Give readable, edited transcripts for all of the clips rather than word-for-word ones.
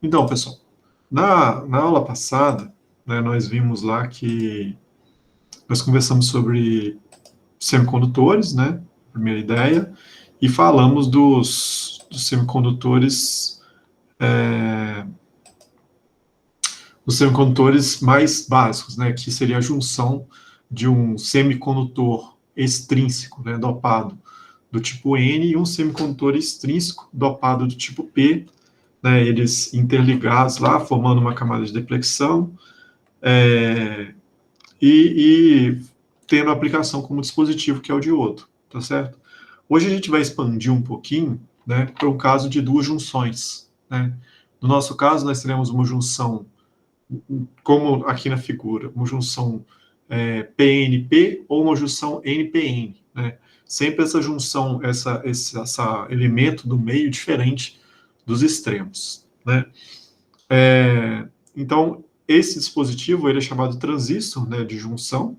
Então, pessoal, na aula passada, né, nós vimos lá que nós conversamos sobre semicondutores, né, primeira ideia, e falamos dos semicondutores, os semicondutores mais básicos, né, que seria a junção de um semicondutor extrínseco, né, dopado do tipo N e um semicondutor extrínseco dopado do tipo P, né, eles interligados lá, formando uma camada de deplexão, é, e tendo a aplicação como dispositivo, que é o diodo, tá certo? Hoje a gente vai expandir um pouquinho, né, para o caso de duas junções, né? No nosso caso, nós teremos uma junção, como aqui na figura, uma junção PNP ou uma junção NPN, né? Sempre essa junção, essa elemento do meio diferente dos extremos, né? Então, esse dispositivo ele é chamado transistor, né, de junção.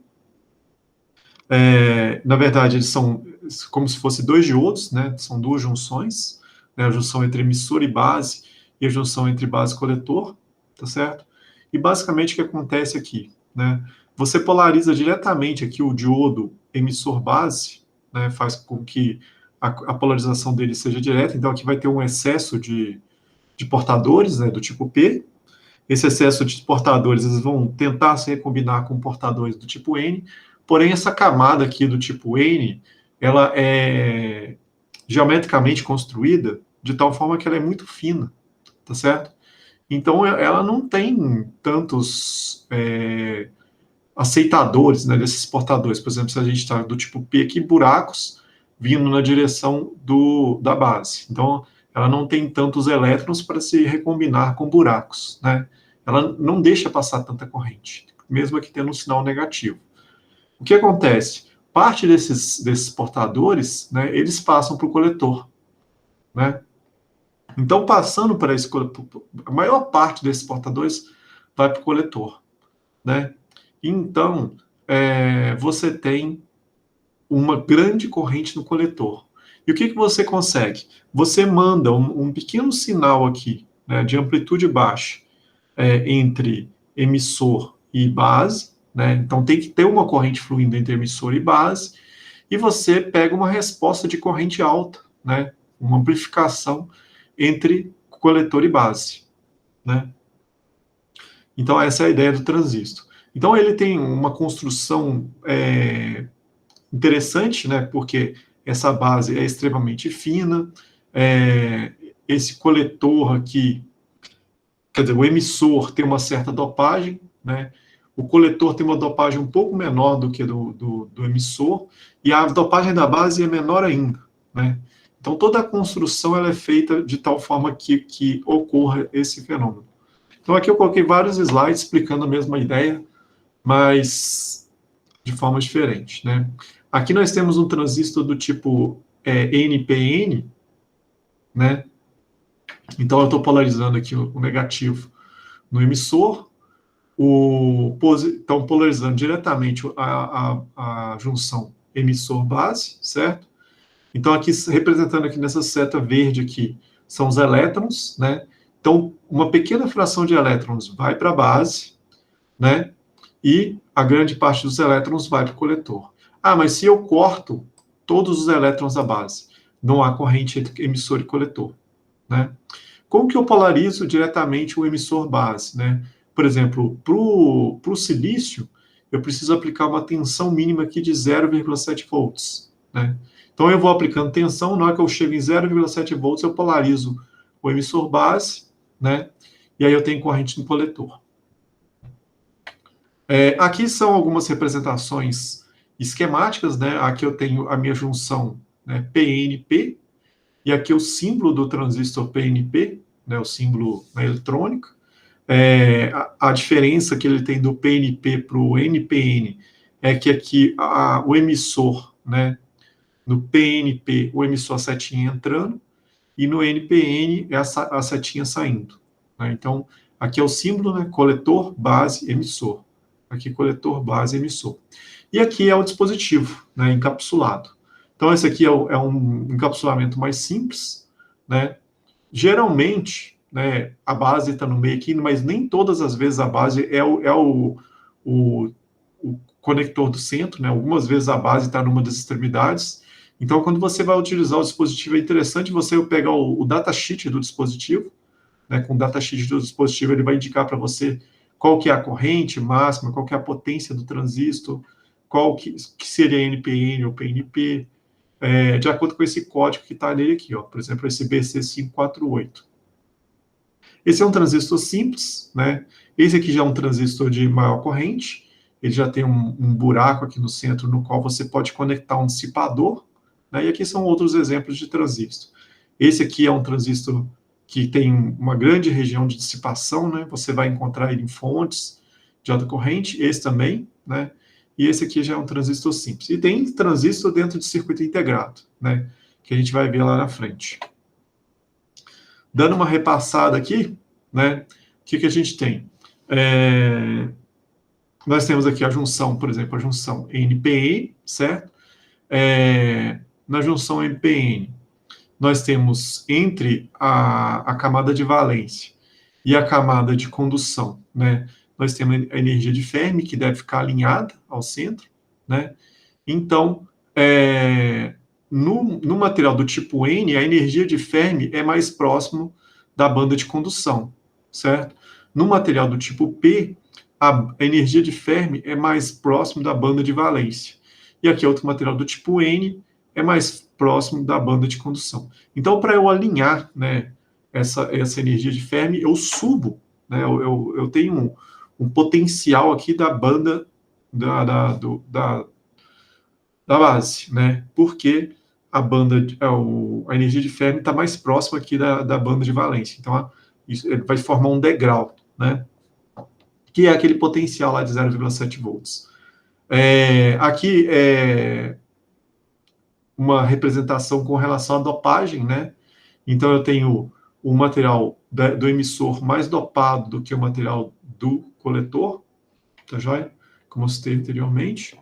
Na verdade, eles são como se fossem dois diodos, né? São duas junções, né? A junção entre emissor e base e a junção entre base e coletor, tá certo? E basicamente o que acontece aqui, né? Você polariza diretamente aqui o diodo emissor-base, né? Faz com que a polarização dele seja direta, então aqui vai ter um excesso de portadores, né? Do tipo P. Esse excesso de portadores, eles vão tentar se recombinar com portadores do tipo N, porém essa camada aqui do tipo N, ela é geometricamente construída de tal forma que ela é muito fina, tá certo? Então ela não tem tantos aceitadores, né, desses portadores. Por exemplo, se a gente está do tipo P aqui, buracos vindo na direção da base. Então ela não tem tantos elétrons para se recombinar com buracos, né? Ela não deixa passar tanta corrente, mesmo aqui tendo um sinal negativo. O que acontece? Parte desses portadores, né, eles passam para o coletor, né? Então, passando para esse coletor, a maior parte desses portadores vai para o coletor, né? Então, você tem uma grande corrente no coletor. E o que você consegue? Você manda um pequeno sinal aqui, né, de amplitude baixa, entre emissor e base, né? Então tem que ter uma corrente fluindo entre emissor e base, e você pega uma resposta de corrente alta, né? Uma amplificação entre coletor e base, né? Então essa é a ideia do transistor. Então ele tem uma construção interessante, né? Porque essa base é extremamente fina, esse coletor aqui, quer dizer, o emissor tem uma certa dopagem, né? O coletor tem uma dopagem um pouco menor do que do emissor, e a dopagem da base é menor ainda, né? Então, toda a construção ela é feita de tal forma que ocorra esse fenômeno. Então, aqui eu coloquei vários slides explicando a mesma ideia, mas de forma diferente, né? Aqui nós temos um transistor do tipo NPN, né? Então, eu estou polarizando aqui o negativo no emissor, estão polarizando diretamente a junção emissor-base, certo? Então, aqui, representando aqui nessa seta verde aqui, são os elétrons, né? Então, uma pequena fração de elétrons vai para a base, né? E a grande parte dos elétrons vai para o coletor. Ah, mas se eu corto todos os elétrons da base, não há corrente entre emissor e coletor, né? Como que eu polarizo diretamente o emissor base, né? Por exemplo, para o silício, eu preciso aplicar uma tensão mínima aqui de 0,7 volts, né? Então, eu vou aplicando tensão, na hora que eu chego em 0,7 volts, eu polarizo o emissor base, né? E aí eu tenho corrente no coletor. Aqui são algumas representações esquemáticas, né? Aqui eu tenho a minha junção, né, PNP, e aqui o símbolo do transistor PNP, né, o símbolo na eletrônica. A diferença que ele tem do PNP para o NPN é que aqui o emissor, né, no PNP, o emissor a setinha entrando, e no NPN é a setinha saindo, né? Então, aqui é o símbolo, né, coletor, base, emissor. Aqui, coletor, base, emissor. E aqui é o dispositivo, né, encapsulado. Então, esse aqui é um encapsulamento mais simples, né? Geralmente, né, a base está no meio aqui, mas nem todas as vezes a base é o conector do centro, né? Algumas vezes a base está numa das extremidades. Então, quando você vai utilizar o dispositivo, é interessante você pegar o datasheet do dispositivo, né? Com o datasheet do dispositivo, ele vai indicar para você qual que é a corrente máxima, qual que é a potência do transistor, qual que seria NPN ou PNP, de acordo com esse código que está nele aqui, ó. Por exemplo, esse BC548. Esse é um transistor simples, né? Esse aqui já é um transistor de maior corrente, ele já tem um buraco aqui no centro no qual você pode conectar um dissipador, né? E aqui são outros exemplos de transistor. Esse aqui é um transistor que tem uma grande região de dissipação, né? Você vai encontrar ele em fontes de alta corrente, esse também, né? E esse aqui já é um transistor simples. E tem transistor dentro de circuito integrado, né? Que a gente vai ver lá na frente. Dando uma repassada aqui, né? O que a gente tem? Nós temos aqui a junção, por exemplo, a junção NPN, certo? Na junção NPN, nós temos entre a camada de valência e a camada de condução, né? Nós temos a energia de Fermi, que deve ficar alinhada ao centro, né? Então, no material do tipo N, a energia de Fermi é mais próximo da banda de condução, certo? No material do tipo P, a energia de Fermi é mais próximo da banda de valência. E aqui outro material do tipo N é mais próximo da banda de condução. Então, para eu alinhar, né, essa energia de Fermi, eu subo, né, eu tenho um potencial aqui da banda da base, né, porque a energia de Fermi está mais próxima aqui da banda de valência. Então, ele vai formar um degrau, né, que é aquele potencial lá de 0,7 volts. Aqui é uma representação com relação à dopagem, né? Então, eu tenho o material do emissor mais dopado do que o material do coletor, tá joia? Como eu citei anteriormente.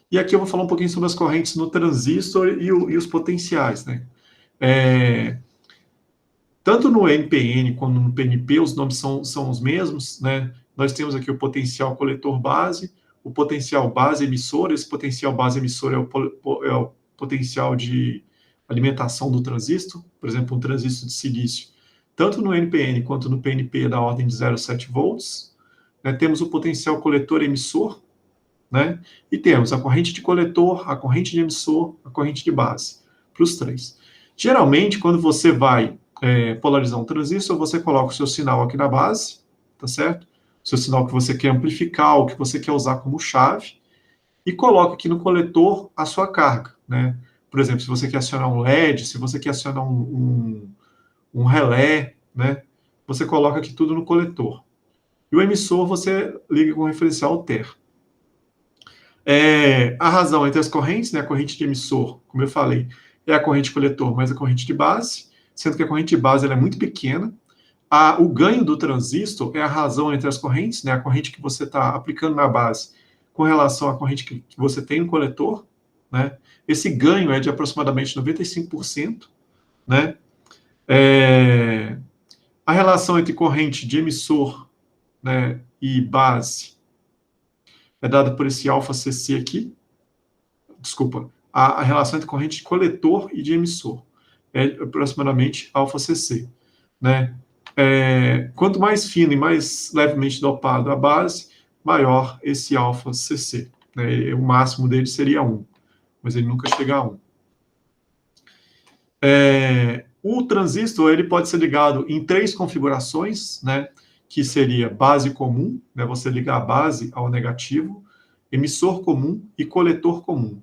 E aqui eu vou falar um pouquinho sobre as correntes no transistor e os potenciais, né? Tanto no NPN quanto no PNP, os nomes são os mesmos, né? Nós temos aqui o potencial coletor base, o potencial base emissor. Esse potencial base emissor é o potencial de alimentação do transistor, por exemplo, um transistor de silício. Tanto no NPN quanto no PNP é da ordem de 0,7 volts. Né? Temos o potencial coletor emissor, né? E temos a corrente de coletor, a corrente de emissor, a corrente de base, para os três. Geralmente, quando você vai polarizar um transistor, você coloca o seu sinal aqui na base, tá certo? O seu sinal que você quer amplificar, o que você quer usar como chave, e coloca aqui no coletor a sua carga, né? Por exemplo, se você quer acionar um LED, se você quer acionar um relé, né? Você coloca aqui tudo no coletor. E o emissor você liga com o referencial alter. A razão entre as correntes, né? A corrente de emissor, como eu falei, é a corrente coletor mais a corrente de base, sendo que a corrente de base ela é muito pequena. O ganho do transistor é a razão entre as correntes, né? A corrente que você está aplicando na base com relação à corrente que você tem no coletor, né? Esse ganho é de aproximadamente 95%, né? A relação entre corrente de emissor, né, e base é dada por esse alfa CC aqui. Desculpa, a relação entre corrente de coletor e de emissor é aproximadamente alfa CC, né? Quanto mais fino e mais levemente dopado a base, maior esse alfa CC. Né? O máximo dele seria 1, mas ele nunca chega a 1. O transistor ele pode ser ligado em 3 configurações, né? Que seria base comum, né? Você ligar a base ao negativo, emissor comum e coletor comum.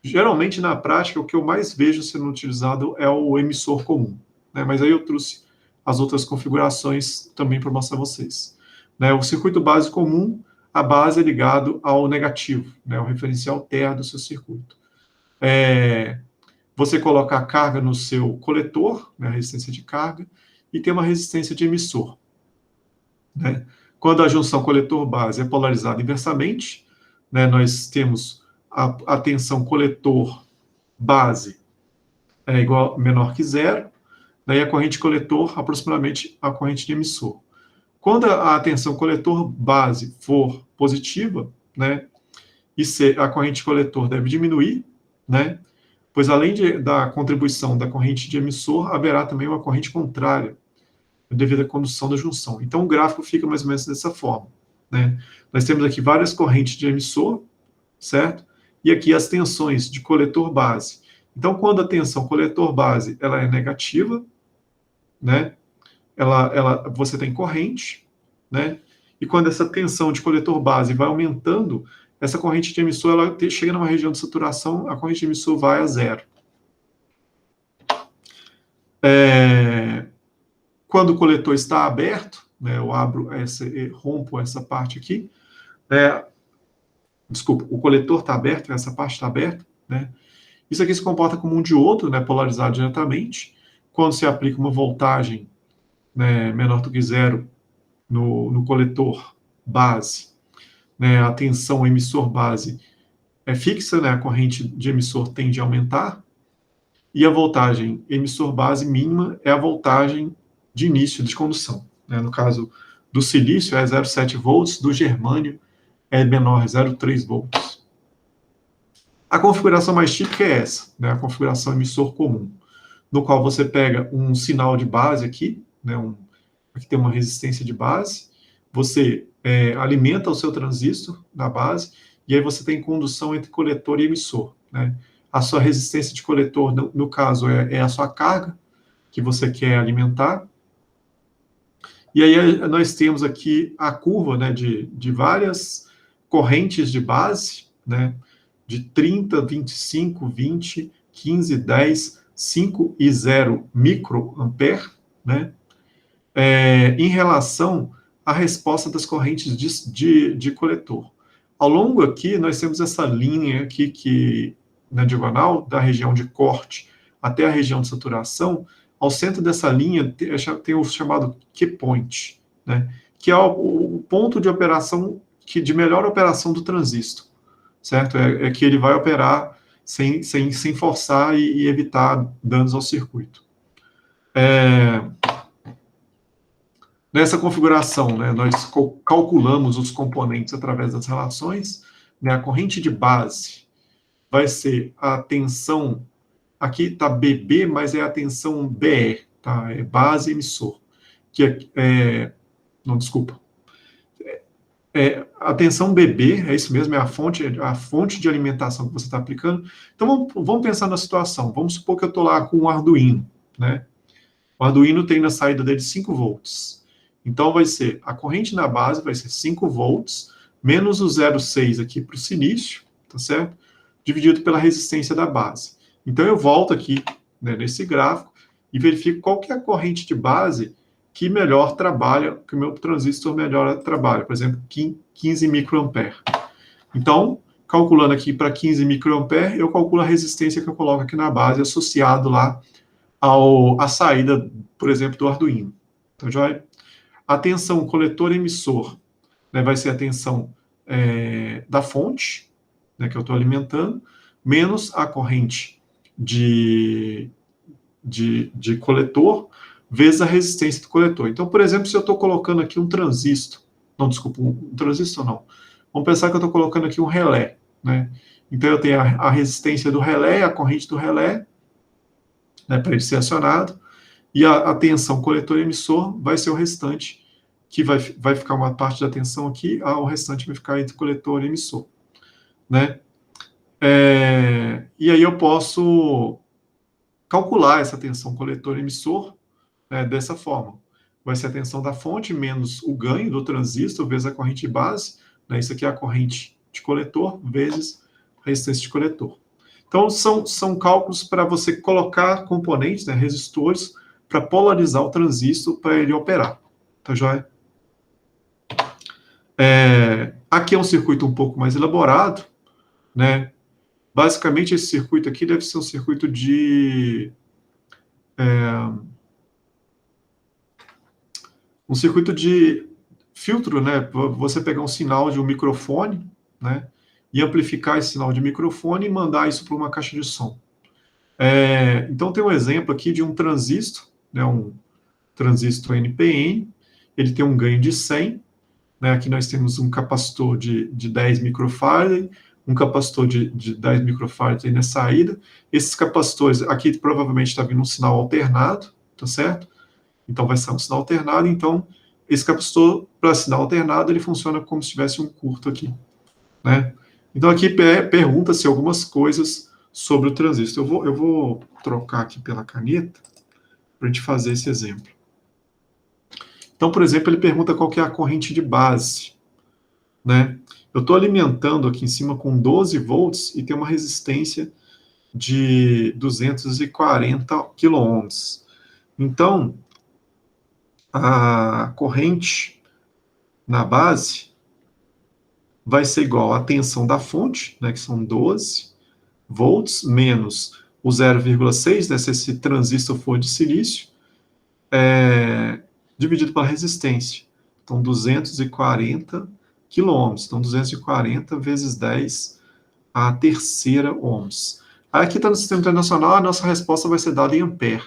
Geralmente, na prática, o que eu mais vejo sendo utilizado é o emissor comum, né? Mas aí eu trouxe as outras configurações também para mostrar a vocês. Né? O circuito base comum, a base é ligado ao negativo, né? O referencial terra do seu circuito. Você coloca a carga no seu coletor, né? A resistência de carga, e tem uma resistência de emissor. Né? Quando a junção coletor-base é polarizada inversamente, né? Nós temos a tensão coletor-base menor que zero, daí a corrente coletor, aproximadamente a corrente de emissor. Quando a tensão coletor base for positiva, né, e a corrente coletor deve diminuir, né, pois além da contribuição da corrente de emissor, haverá também uma corrente contrária, devido à condução da junção. Então, o gráfico fica mais ou menos dessa forma, né? Nós temos aqui várias correntes de emissor, certo? E aqui as tensões de coletor base. Então, quando a tensão coletor base ela é negativa, né? Você tem corrente, né? E quando essa tensão de coletor base vai aumentando, essa corrente de emissor ela chega numa região de saturação, a corrente de emissor vai a zero. Quando o coletor está aberto, né, eu rompo essa parte aqui, desculpa, o coletor está aberto, essa parte está aberta, né? Isso aqui se comporta como um diodo, né, polarizado diretamente. Quando se aplica uma voltagem, né, menor do que zero no coletor base, né, a tensão emissor base é fixa, né, a corrente de emissor tende a aumentar, e a voltagem emissor base mínima é a voltagem de início de condução, né? No caso do silício é 0,7 volts, do germânio é menor, 0,3 volts. A configuração mais típica é essa, né? A configuração emissor comum, no qual você pega um sinal de base aqui, né? Aqui tem uma resistência de base, você alimenta o seu transistor na base, e aí você tem condução entre coletor e emissor, né? A sua resistência de coletor, no caso, é a sua carga que você quer alimentar. E aí nós temos aqui a curva, né, de várias correntes de base, né, de 30, 25, 20, 15, 10, 5 e 0 microampere, né, em relação à resposta das correntes de coletor. Ao longo aqui, nós temos essa linha aqui que na diagonal, da região de corte até a região de saturação. Ao centro dessa linha tem o chamado key point, né, que é o ponto de operação, de melhor operação do transistor, certo? É que ele vai operar sem forçar e evitar danos ao circuito. Nessa configuração, né, nós calculamos os componentes através das relações, né, a corrente de base vai ser a tensão, aqui está BB, mas é a tensão BE, tá? É base emissor, não, desculpa, a tensão BB, é isso mesmo, é a fonte de alimentação que você está aplicando. Então, vamos pensar na situação, vamos supor que eu estou lá com um Arduino, né? O Arduino tem na saída dele 5 volts, então vai ser, a corrente na base vai ser 5 volts, menos o 0,6 aqui para o silício, tá certo? Dividido pela resistência da base. Então, eu volto aqui, né, nesse gráfico e verifico qual que é a corrente de base que melhor trabalha, que o meu transistor melhor trabalha. Por exemplo, 15 microampere. Então, calculando aqui para 15 microampere, eu calculo a resistência que eu coloco aqui na base, associado lá à saída, por exemplo, do Arduino. Então, a tensão coletor-emissor, né, vai ser a tensão da fonte, né, que eu estou alimentando, menos a corrente de coletor, vezes a resistência do coletor. Então, por exemplo, se eu estou colocando aqui um transistor, não, desculpa, um transistor não, vamos pensar que eu estou colocando aqui um relé, né? Então, eu tenho a resistência do relé, a corrente do relé, né, para ele ser acionado, e a tensão coletor-emissor vai ser o restante, que vai ficar uma parte da tensão aqui, o restante vai ficar entre coletor e emissor, né? E aí eu posso calcular essa tensão coletor-emissor, né, dessa forma. Vai ser a tensão da fonte menos o ganho do transistor vezes a corrente de base, né, isso aqui é a corrente de coletor vezes a resistência de coletor. Então, são cálculos para você colocar componentes, né, resistores, para polarizar o transistor para ele operar. Tá joia? Aqui é um circuito um pouco mais elaborado, né? Basicamente, esse circuito aqui deve ser um circuito de filtro, né? Você pegar um sinal de um microfone, né? E amplificar esse sinal de microfone e mandar isso para uma caixa de som. Então, tem um exemplo aqui de um transistor, né, um transistor NPN, ele tem um ganho de 100, né, aqui nós temos um capacitor de 10 microfarad, um capacitor de 10 microfarad aí na saída. Esses capacitores, aqui provavelmente está vindo um sinal alternado, tá certo? Então vai ser um sinal alternado, então esse capacitor, para sinal alternado, ele funciona como se tivesse um curto aqui, né? Então aqui pergunta-se algumas coisas sobre o transistor. Eu vou trocar aqui pela caneta para a gente fazer esse exemplo. Então, por exemplo, ele pergunta qual que é a corrente de base, né? Eu estou alimentando aqui em cima com 12 volts e tem uma resistência de 240 quiloohms. Então, a corrente na base vai ser igual à tensão da fonte, né, que são 12 volts, menos o 0,6, né, se esse transistor for de silício, dividido pela resistência. Então, 240 quiloohms. Então, 240 vezes 10 a terceira ohms. Aí aqui está no sistema internacional, a nossa resposta vai ser dada em ampere,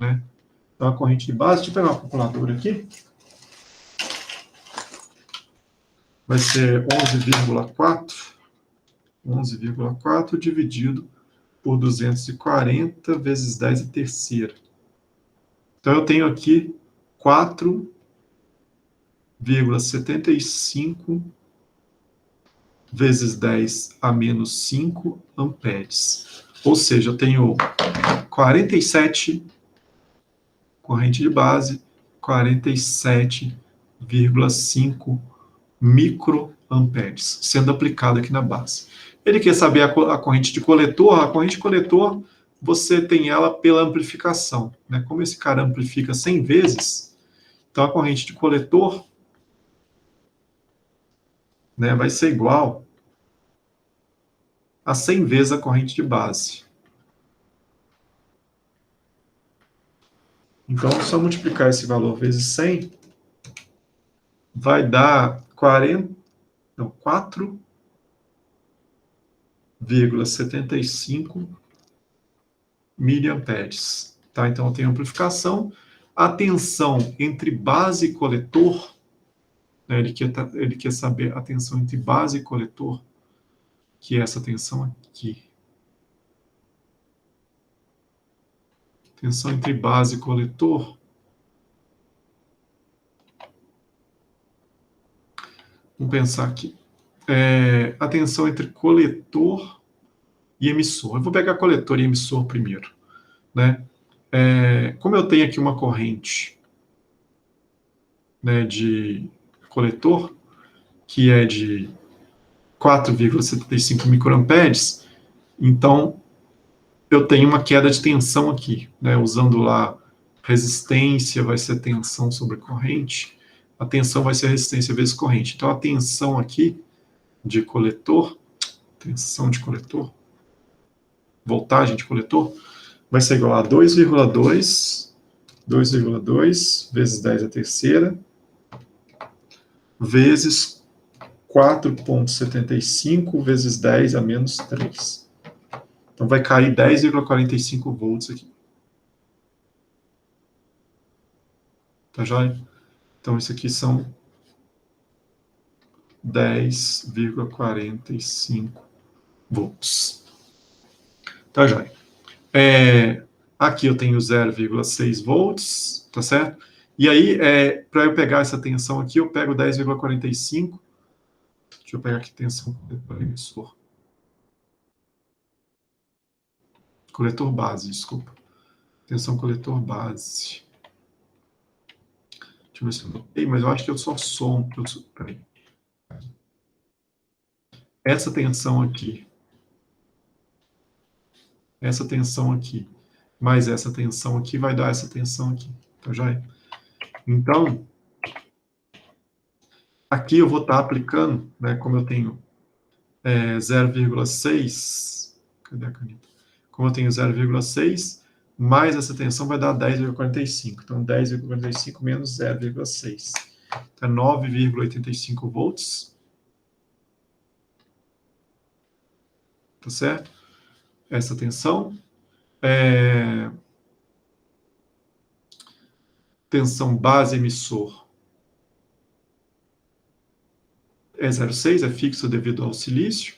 né? Então, a corrente de base, deixa eu pegar uma calculadora aqui, vai ser 11,4 dividido por 240 vezes 10 a terceira. Então, eu tenho aqui 4,75 vezes 10 a menos 5 amperes. Ou seja, eu tenho 47, corrente de base, 47,5 microamperes, sendo aplicado aqui na base. Ele quer saber a corrente de coletor. A corrente de coletor, você tem ela pela amplificação, né? Como esse cara amplifica 100 vezes, então a corrente de coletor, né, vai ser igual a 100 vezes a corrente de base. Então, só multiplicar esse valor vezes 100, vai dar 4,75 miliamperes. Tá? Então, eu tenho amplificação. A tensão entre base e coletor, né, ele quer saber a tensão entre base e coletor, que é essa tensão aqui. Tensão entre base e coletor. Vamos pensar aqui. A tensão entre coletor e emissor. Eu vou pegar coletor e emissor primeiro, né? Como eu tenho aqui uma corrente, né, de coletor, que é de 4,75 microamperes, então eu tenho uma queda de tensão aqui, né, usando lá resistência, vai ser tensão sobre corrente, a tensão vai ser a resistência vezes corrente. Então a tensão aqui de coletor, tensão de coletor, voltagem de coletor, vai ser igual a 2,2 vezes 10 a terceira, vezes 4,75 vezes 10 a menos 3. Então vai cair 10,45 volts aqui. Tá joia? Então isso aqui são 10,45 volts. Tá joia? Aqui eu tenho 0,6 volts, tá certo? E aí, para eu pegar essa tensão aqui, eu pego 10,45. Deixa eu pegar aqui tensão coletor emissor. Coletor base, desculpa. Tensão coletor base. Deixa eu ver se eu notei, mas eu acho que eu só somo. Peraí. Essa tensão aqui, mais essa tensão aqui, vai dar essa tensão aqui, tá joia? Então, aqui eu vou estar aplicando, né, como eu tenho 0,6, cadê a caneta? Como eu tenho 0,6, mais essa tensão vai dar 10,45. Então, 10,45 menos 0,6. Então, 9,85 volts. Tá certo? Essa tensão. tensão base emissor é 0,6, é fixo devido ao silício,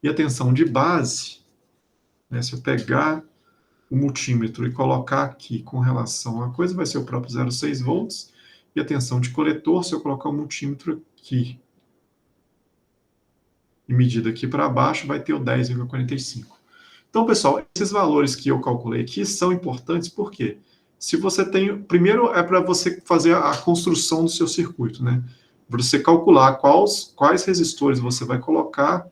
e a tensão de base, né, se eu pegar o multímetro e colocar aqui com relação à coisa, vai ser o próprio 0,6 volts, e a tensão de coletor, se eu colocar o multímetro aqui e medir aqui para baixo, vai ter o 10,45. Então, pessoal, esses valores que eu calculei aqui são importantes porque se você tem... Primeiro é para você fazer a construção do seu circuito, né? Para você calcular quais resistores você vai colocar,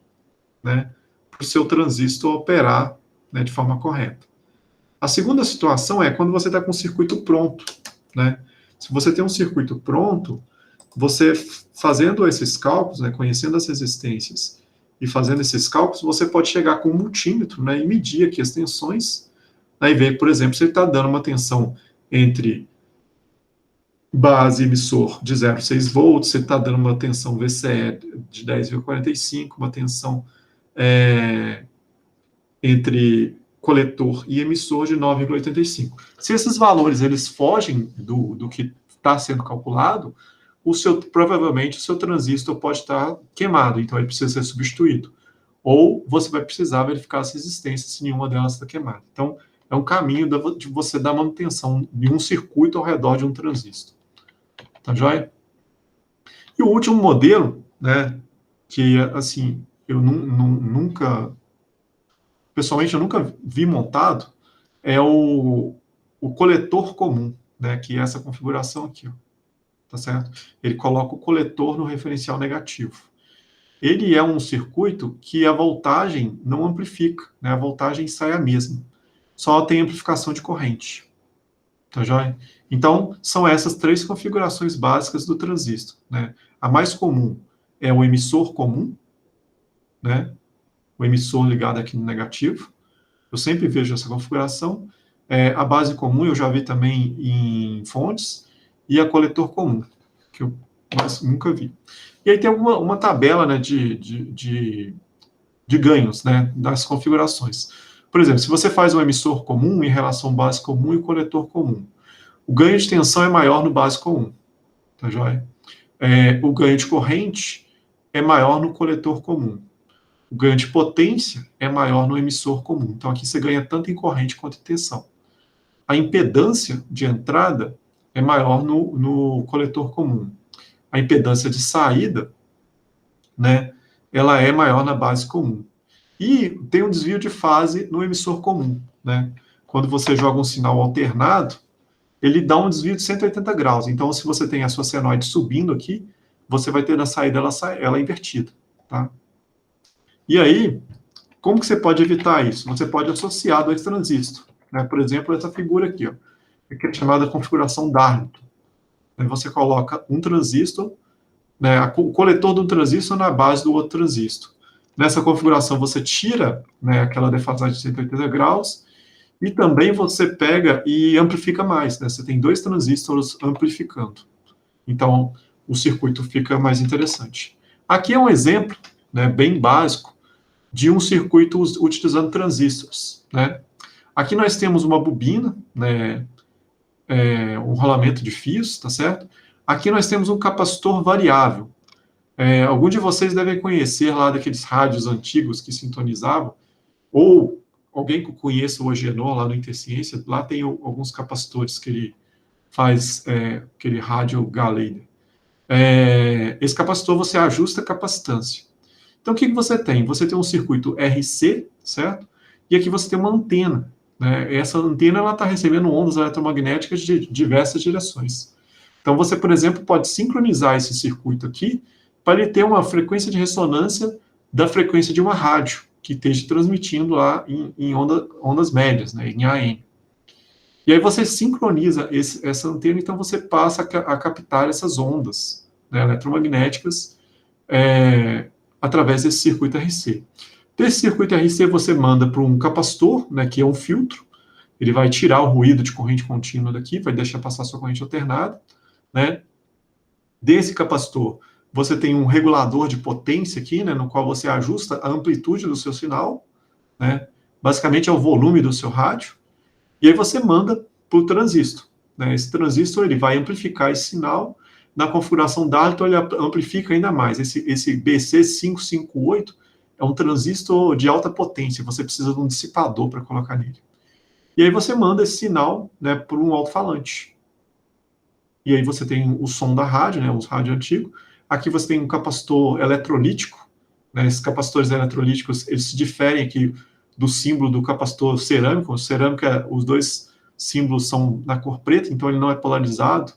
né, para o seu transistor operar, né, de forma correta. A segunda situação é quando você está com o circuito pronto, né? Se você tem um circuito pronto, você fazendo esses cálculos, né, conhecendo as resistências e fazendo esses cálculos, você pode chegar com um multímetro, né, e medir aqui as tensões, né, e ver, por exemplo, se ele está dando uma tensão entre base e emissor de 0,6 volts, se ele está dando uma tensão VCE de 10,45, uma tensão entre coletor e emissor de 9,85. Se esses valores eles fogem do que está sendo calculado, provavelmente o seu transistor pode estar queimado, então ele precisa ser substituído. Ou você vai precisar verificar as resistências se nenhuma delas está queimada. Então, é um caminho de você dar manutenção de um circuito ao redor de um transistor. Tá joia? E o último modelo, né, que, assim, eu nunca... Pessoalmente, eu nunca vi montado, é o coletor comum, né, que é essa configuração aqui, ó. Tá certo? Ele coloca o coletor no referencial negativo. Ele é um circuito que a voltagem não amplifica, né? A voltagem sai a mesma. Só tem amplificação de corrente. Tá joia? Então, são essas três configurações básicas do transistor, né? A mais comum é o emissor comum, né? O emissor ligado aqui no negativo. Eu sempre vejo essa configuração. A base comum eu já vi também em fontes, e a coletor comum, que eu nunca vi. E aí tem uma tabela, né, de ganhos, né, das configurações. Por exemplo, se você faz um emissor comum em relação base comum e coletor comum, o ganho de tensão é maior no base comum, tá joia? O ganho de corrente é maior no coletor comum. O ganho de potência é maior no emissor comum. Então, aqui você ganha tanto em corrente quanto em tensão. A impedância de entrada é maior no coletor comum. A impedância de saída, né, ela é maior na base comum. E tem um desvio de fase no emissor comum, né? Quando você joga um sinal alternado, ele dá um desvio de 180 graus. Então, se você tem a sua senoide subindo aqui, você vai ter na saída ela invertida, tá? E aí, como que você pode evitar isso? Você pode associar dois transistores, né? Por exemplo, essa figura aqui, ó, que é chamada configuração Darlington. Você coloca um transistor, né, o coletor de um transistor na base do outro transistor. Nessa configuração, você tira, né, aquela defasagem de 180 graus, e também você pega e amplifica mais, né? Você tem dois transistores amplificando. Então, o circuito fica mais interessante. Aqui é um exemplo, né, bem básico de um circuito utilizando transistores, né? Aqui nós temos uma bobina, né, um rolamento de fios, tá certo? Aqui nós temos um capacitor variável. Alguns de vocês devem conhecer lá daqueles rádios antigos que sintonizavam, ou alguém que conheça o Agenor lá no Interciência, lá tem alguns capacitores que ele faz, aquele rádio Galleder. Esse capacitor você ajusta a capacitância. Então, o que você tem? Você tem um circuito RC, certo? E aqui você tem uma antena, né? Essa antena está recebendo ondas eletromagnéticas de diversas direções. Então, você, por exemplo, pode sincronizar esse circuito aqui para ele ter uma frequência de ressonância da frequência de uma rádio, que esteja transmitindo lá em ondas médias, né, em AM. E aí você sincroniza essa antena, então você passa a captar essas ondas, né, eletromagnéticas através desse circuito RC. Desse circuito RC você manda para um capacitor, né, que é um filtro, ele vai tirar o ruído de corrente contínua daqui, vai deixar passar sua corrente alternada, né. Desse capacitor você tem um regulador de potência aqui, né, no qual você ajusta a amplitude do seu sinal, né, basicamente é o volume do seu rádio, e aí você manda para o transistor. né? Esse transistor ele vai amplificar esse sinal. Na configuração Darlington ele amplifica ainda mais. Esse BC558 é um transistor de alta potência, você precisa de um dissipador para colocar nele. E aí você manda esse sinal, né, por um alto-falante. E aí você tem o som da rádio, né, os rádio antigo. Aqui você tem um capacitor eletrolítico, né, esses capacitores eletrolíticos, eles se diferem aqui do símbolo do capacitor cerâmico. O cerâmico, os dois símbolos são na cor preta, então ele não é polarizado.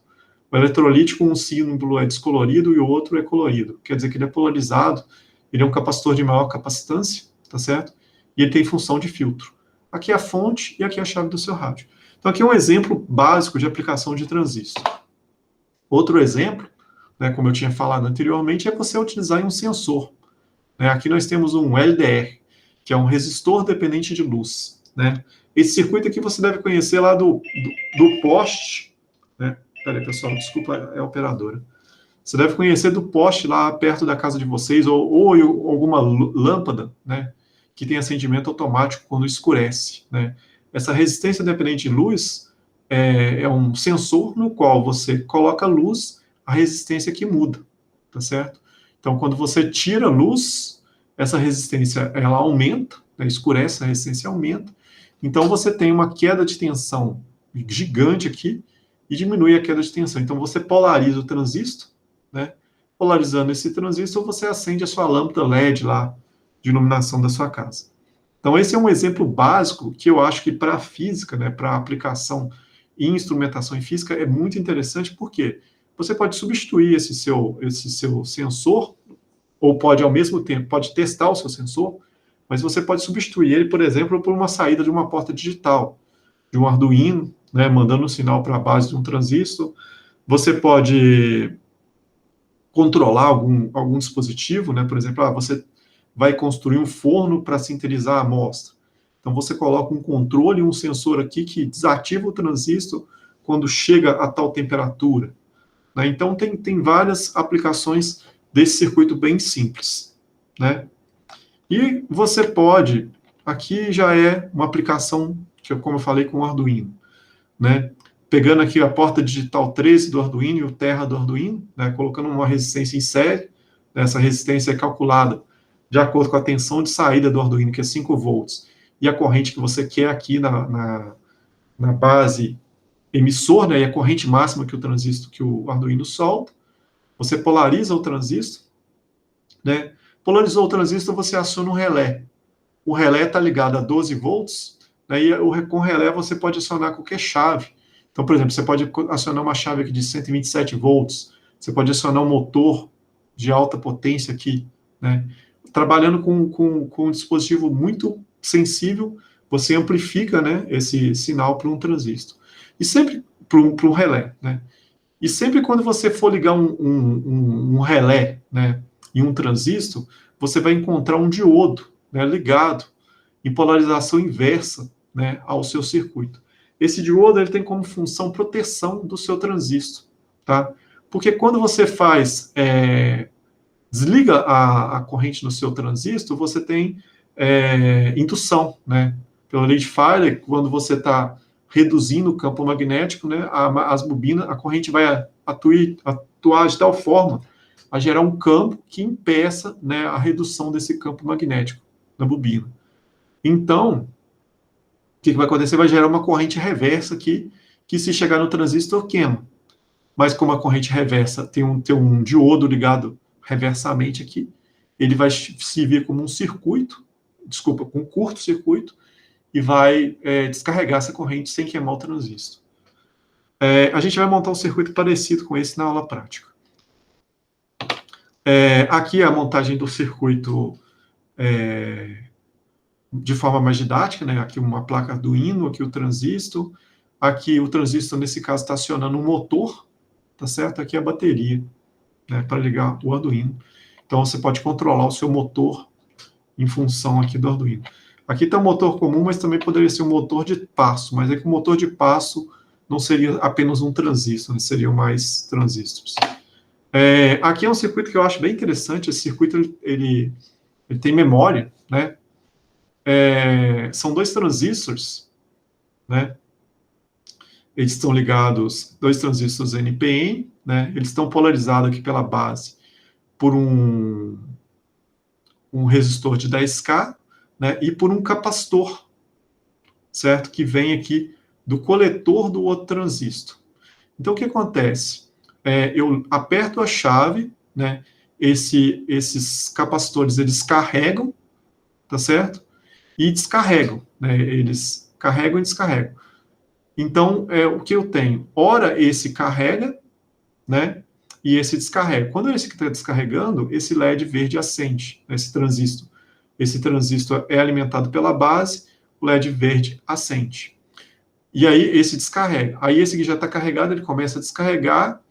O eletrolítico, um símbolo é descolorido e o outro é colorido. Quer dizer que ele é polarizado, ele é um capacitor de maior capacitância, tá certo? E ele tem função de filtro. Aqui é a fonte e aqui é a chave do seu rádio. Então aqui é um exemplo básico de aplicação de transistor. Outro exemplo, né, como eu tinha falado anteriormente, é você utilizar um sensor. Né? Aqui nós temos um LDR, que é um resistor dependente de luz. Né? Esse circuito aqui você deve conhecer lá do poste. Né? Peraí, pessoal, desculpa, é a operadora. Você deve conhecer do poste lá perto da casa de vocês, ou alguma lâmpada, né, que tem acendimento automático quando escurece. Né? Essa resistência dependente de luz é um sensor no qual você coloca luz, a resistência que muda, tá certo? Então, quando você tira luz, essa resistência ela aumenta, né, escurece, a resistência aumenta. Então, você tem uma queda de tensão gigante aqui e diminui a queda de tensão. Então, você polariza o transistor, né? Polarizando esse transistor, você acende a sua lâmpada LED lá de iluminação da sua casa. Então, esse é um exemplo básico que eu acho que para a física, né, para a aplicação em instrumentação em física, é muito interessante, porque você pode substituir esse seu sensor, ou pode, ao mesmo tempo, pode testar o seu sensor, mas você pode substituir ele, por exemplo, por uma saída de uma porta digital, de um Arduino, né, mandando um sinal para a base de um transistor. Você pode controlar algum dispositivo, né? Por exemplo, você vai construir um forno para sintetizar a amostra. Então, você coloca um controle, um sensor aqui que desativa o transistor quando chega a tal temperatura. Né? Então, tem várias aplicações desse circuito bem simples. Né? E você pode, aqui já é uma aplicação, que, como eu falei, com o Arduino. Né? Pegando aqui a porta digital 13 do Arduino e o Terra do Arduino, né, colocando uma resistência em série, né, essa resistência é calculada de acordo com a tensão de saída do Arduino, que é 5 volts, e a corrente que você quer aqui na base emissor, né, e a corrente máxima que o Arduino solta. Você polariza o transistor, né, polarizou o transistor, você aciona um relé. O relé está ligado a 12 volts, né, e com o relé você pode acionar qualquer chave. Então, por exemplo, você pode acionar uma chave aqui de 127 volts, você pode acionar um motor de alta potência aqui, né? Trabalhando com um dispositivo muito sensível, você amplifica, né, esse sinal para um transistor. E sempre para um relé, né? E sempre quando você for ligar um relé, né, em um transistor, você vai encontrar um diodo, né, ligado em polarização inversa, né, ao seu circuito. Esse diodo ele tem como função proteção do seu transistor, tá? Porque quando você desliga a corrente no seu transistor, você tem indução, né? Pela lei de Faraday, quando você está reduzindo o campo magnético, né, as bobinas, a corrente vai atuar de tal forma a gerar um campo que impeça, né, a redução desse campo magnético na bobina. Então, o que vai acontecer? Vai gerar uma corrente reversa aqui, que se chegar no transistor, queima. Mas como a corrente reversa tem um diodo ligado reversamente aqui, ele vai servir como um circuito, com um curto-circuito, e vai descarregar essa corrente sem queimar o transistor. A gente vai montar um circuito parecido com esse na aula prática. Aqui é a montagem do circuito de forma mais didática, né? Aqui uma placa Arduino, aqui o transistor. Aqui o transistor, nesse caso, está acionando um motor, tá certo? Aqui a bateria, né, para ligar o Arduino. Então, você pode controlar o seu motor em função aqui do Arduino. Aqui está um motor comum, mas também poderia ser um motor de passo, mas é que o motor de passo não seria apenas um transistor, né? Seriam mais transistores. Aqui é um circuito que eu acho bem interessante. Esse circuito ele tem memória, né? São 2 transistores, né? eles estão ligados, dois transistores NPN, né? Eles estão polarizados aqui pela base por um resistor de 10K, né? E por um capacitor, certo? Que vem aqui do coletor do outro transistor. Então, o que acontece? Eu aperto a chave, né? Esses capacitores, eles carregam, tá certo? E descarregam, né? Eles carregam e descarregam. Então, o que eu tenho? Ora, esse carrega, né? E esse descarrega. Quando esse que está descarregando, esse LED verde acende, esse transistor. Esse transistor é alimentado pela base, o LED verde acende. E aí esse descarrega. Aí esse que já está carregado, ele começa a descarregar,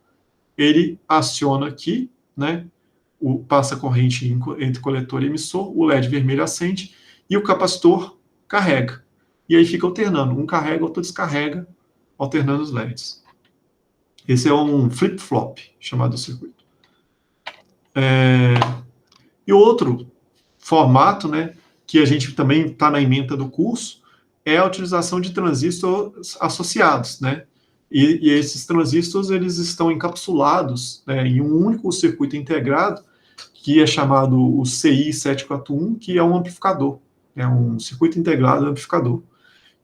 ele aciona aqui, né? Passa corrente entre coletor e emissor, o LED vermelho acende e o capacitor carrega. E aí fica alternando, um carrega, outro descarrega, alternando os LEDs. Esse é um flip-flop, chamado circuito. E outro formato, né, que a gente também está na ementa do curso, é a utilização de transistores associados, né? E esses transistores, eles estão encapsulados, né, em um único circuito integrado, que é chamado o CI741, que é um amplificador, é um circuito integrado amplificador,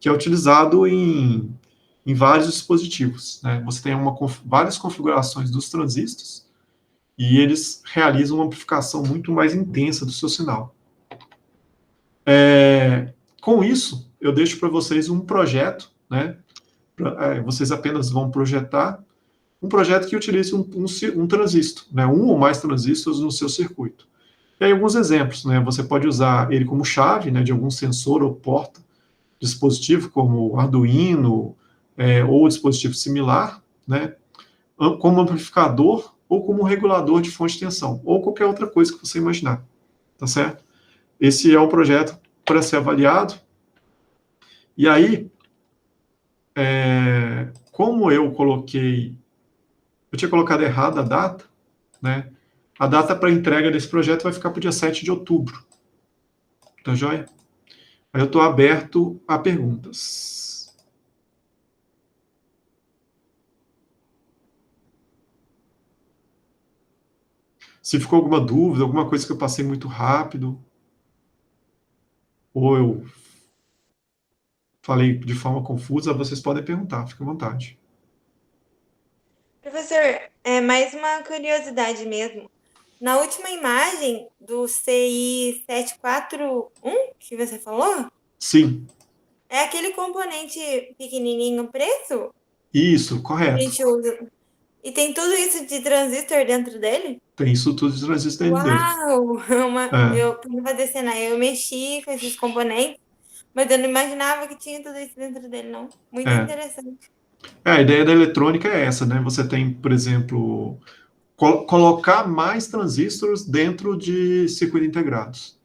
que é utilizado em vários dispositivos, né? Você tem várias configurações dos transistores e eles realizam uma amplificação muito mais intensa do seu sinal. Com isso, eu deixo para vocês um projeto, né? Vocês apenas vão projetar um projeto que utilize um transistor, né? Um ou mais transistores no seu circuito. E aí alguns exemplos, né? Você pode usar ele como chave, né? De algum sensor ou porta dispositivo, como Arduino, ou dispositivo similar, né? Como amplificador ou como regulador de fonte de tensão, ou qualquer outra coisa que você imaginar, tá certo? Esse é um projeto para ser avaliado. E aí, como eu tinha colocado errado a data, né? A data para entrega desse projeto vai ficar para o dia 7 de outubro. Tá joia? Aí eu estou aberto a perguntas. Se ficou alguma dúvida, alguma coisa que eu passei muito rápido, ou eu falei de forma confusa, vocês podem perguntar, fique à vontade. Professor, é mais uma curiosidade mesmo. Na última imagem do CI 741 que você falou, Sim, é aquele componente pequenininho preto isso, que a correto. gente usa. E tem tudo isso de transistor dentro dele? Tem isso tudo de transistor dentro dele. Uau! É, Eu, pra fazer cena, eu mexi com esses componentes, mas eu não imaginava que tinha tudo isso dentro dele, não. Muito é. interessante. A ideia da eletrônica é essa, né? Você tem, por exemplo, colocar mais transistores dentro de circuitos integrados.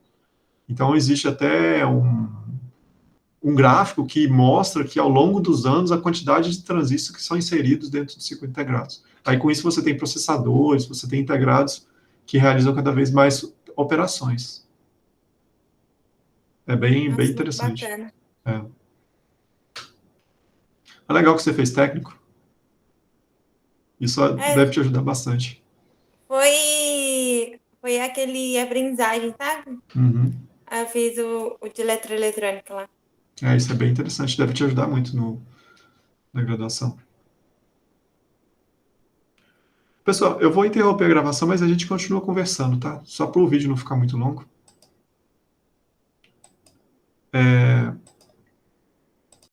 Então, existe até um gráfico que mostra que, ao longo dos anos, a quantidade de transistores que são inseridos dentro de circuitos integrados. Aí, com isso, você tem processadores, você tem integrados que realizam cada vez mais operações. É bem Nossa, muito interessante. bacana. É. É legal que você fez técnico. Isso deve É, te ajudar bastante. foi aquele aprendizagem, sabe? Uhum. Aí eu fiz o de eletroeletrônica lá. Isso é bem interessante, deve te ajudar muito na graduação. Pessoal, eu vou interromper a gravação, mas a gente continua conversando, tá? Só para o vídeo não ficar muito longo.